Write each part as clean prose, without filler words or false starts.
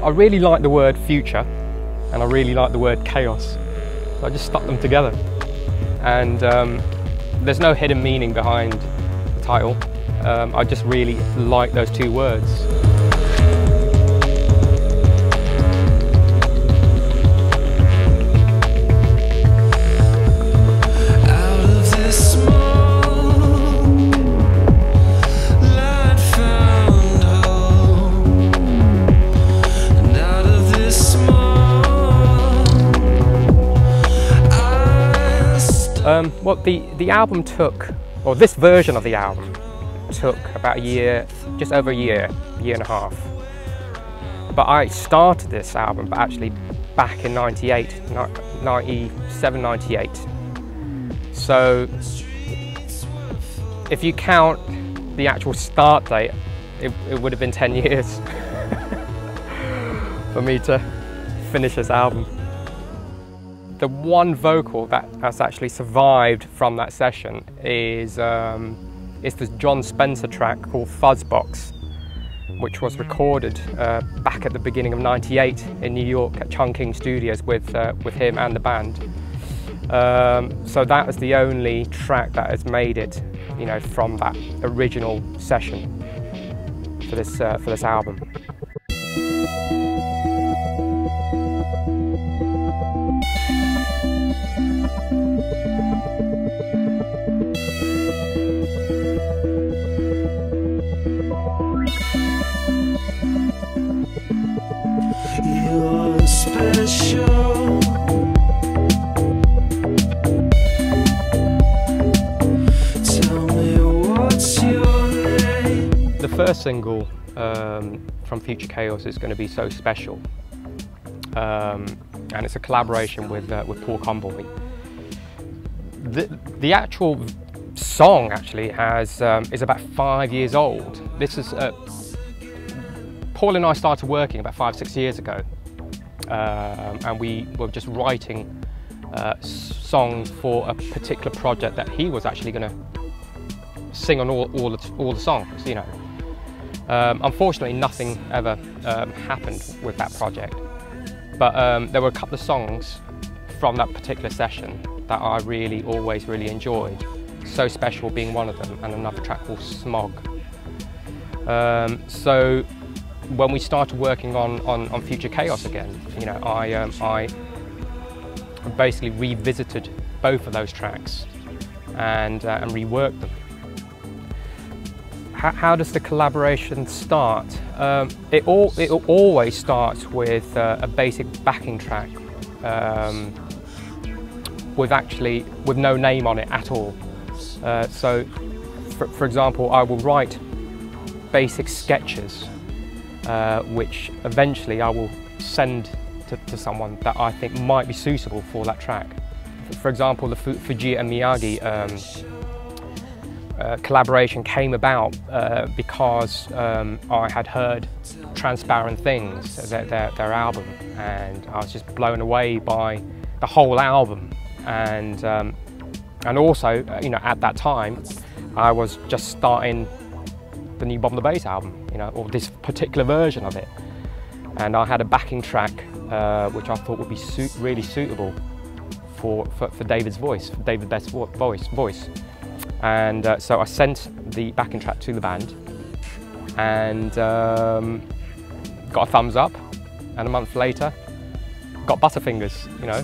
I really like the word future, and I really like the word chaos. So I just stuck them together. And there's no hidden meaning behind the title. I just really like those two words. Well, the album took, or this version of the album took about a year, just over a year and a half. But I started this album actually back in 97, 98. So if you count the actual start date, it would have been 10 years for me to finish this album. The one vocal that has actually survived from that session is the Jon Spencer track called Fuzzbox, which was recorded back at the beginning of '98 in New York at Chungking Studios with him and the band. So that is the only track that has made it, you know, from that original session for this album. You're special. Tell me what's your name. The first single from Future Chaos is going to be So Special, and it's a collaboration with Paul Conboy. The actual song actually is about 5 years old. This is Paul and I started working about 5-6 years ago, and we were just writing songs for a particular project that he was actually going to sing on all the songs, you know. Unfortunately, nothing ever happened with that project, but there were a couple of songs from that particular session that I always really enjoyed. So Special being one of them, and another track called Smog. So when we started working on Future Chaos again, you know, I basically revisited both of those tracks and reworked them. How does the collaboration start? It always starts with a basic backing track with no name on it at all. So, for example, I will write basic sketches, which eventually I will send to someone that I think might be suitable for that track. For example, the Fujita and Miyagi collaboration came about because I had heard Transparent Things, their album, and I was just blown away by the whole album. And also, you know, at that time, I was just starting the new Bomb the Bass album, you know, or this particular version of it. And I had a backing track which I thought would be really suitable for David's voice, for David Best's voice. And so I sent the backing track to the band and got a thumbs up, and a month later got Butterfingers, you know.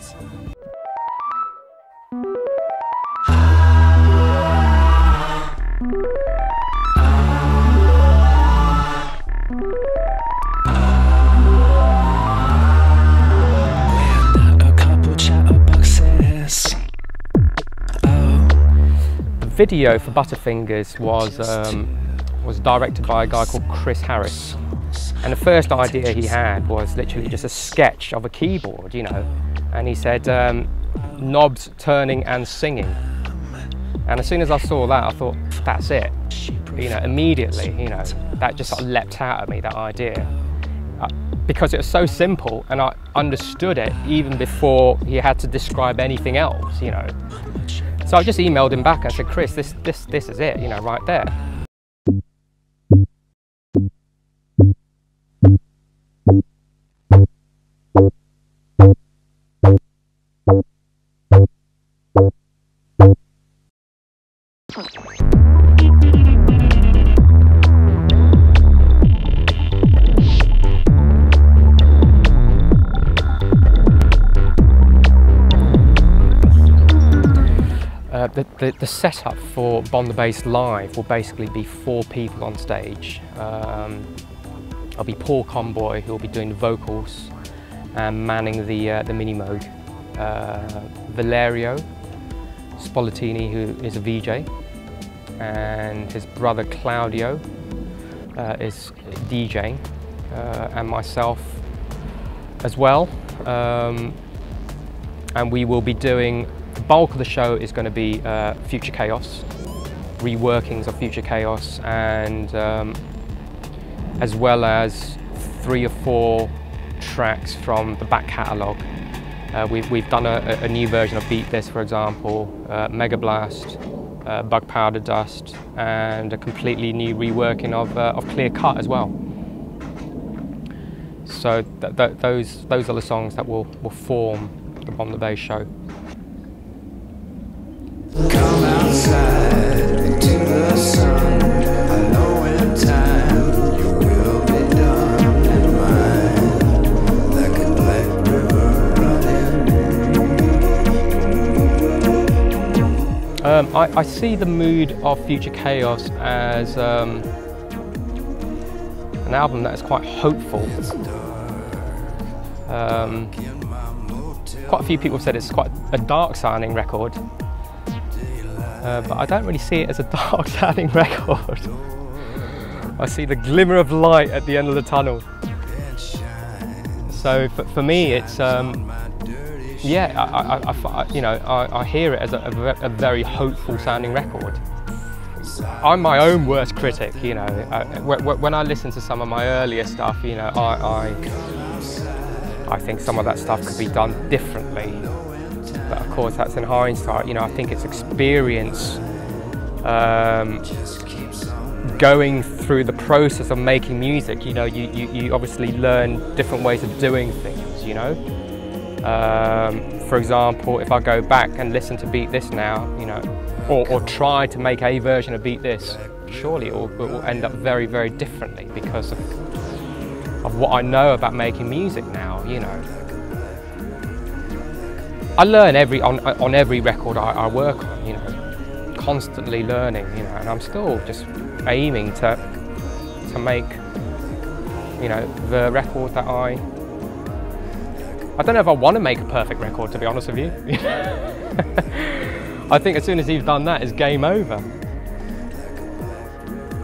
The video for Butterfingers was directed by a guy called Chris Harris, and the first idea he had was literally just a sketch of a keyboard, you know, and he said knobs turning and singing. And as soon as I saw that, I thought, that's it, you know, immediately, you know, that just sort of leapt out at me, that idea, because it was so simple and I understood it even before he had to describe anything else, you know. So I just emailed him back and said, Chris, this is it, you know, right there. The setup for Bomb the Bass Live will basically be 4 people on stage. I'll be Paul Conboy, who will be doing the vocals and manning the mini Moog. Valerio Spolatini, who is a VJ, and his brother Claudio is DJing, and myself as well. And we will be doing, the bulk of the show is going to be Future Chaos, reworkings of Future Chaos, and as well as 3 or 4 tracks from the back catalogue. We've done a new version of Beat This, for example, Mega Blast, Bug Powder Dust, and a completely new reworking of Clear Cut as well. So those are the songs that will form the Bomb the Bass show. Come outside to the sun. I know in time you will be done in mine, like a black river running. I see the mood of Future Chaos as an album that is quite hopeful. Quite a few people said it's quite a dark sounding record, but I don't really see it as a dark sounding record. I see the glimmer of light at the end of the tunnel. So for me, it's yeah, I hear it as a very hopeful sounding record. I'm my own worst critic, you know. When I listen to some of my earlier stuff, you know, I think some of that stuff could be done differently. But of course, that's in hindsight. You know, I think it's experience, going through the process of making music. You know, you obviously learn different ways of doing things, you know. For example, if I go back and listen to Beat This now, you know, or try to make a version of Beat This, surely it will end up very, very differently because of what I know about making music now, you know. I learn on every record I work on, you know, constantly learning, you know, and I'm still just aiming to make, you know, the record that I don't know if I want to make a perfect record, to be honest with you. I think as soon as you've done that, it's game over.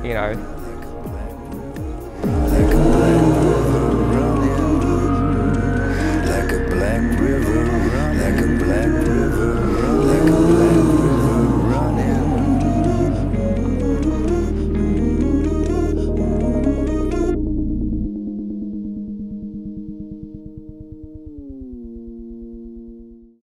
You know. Like a black river, like a black river.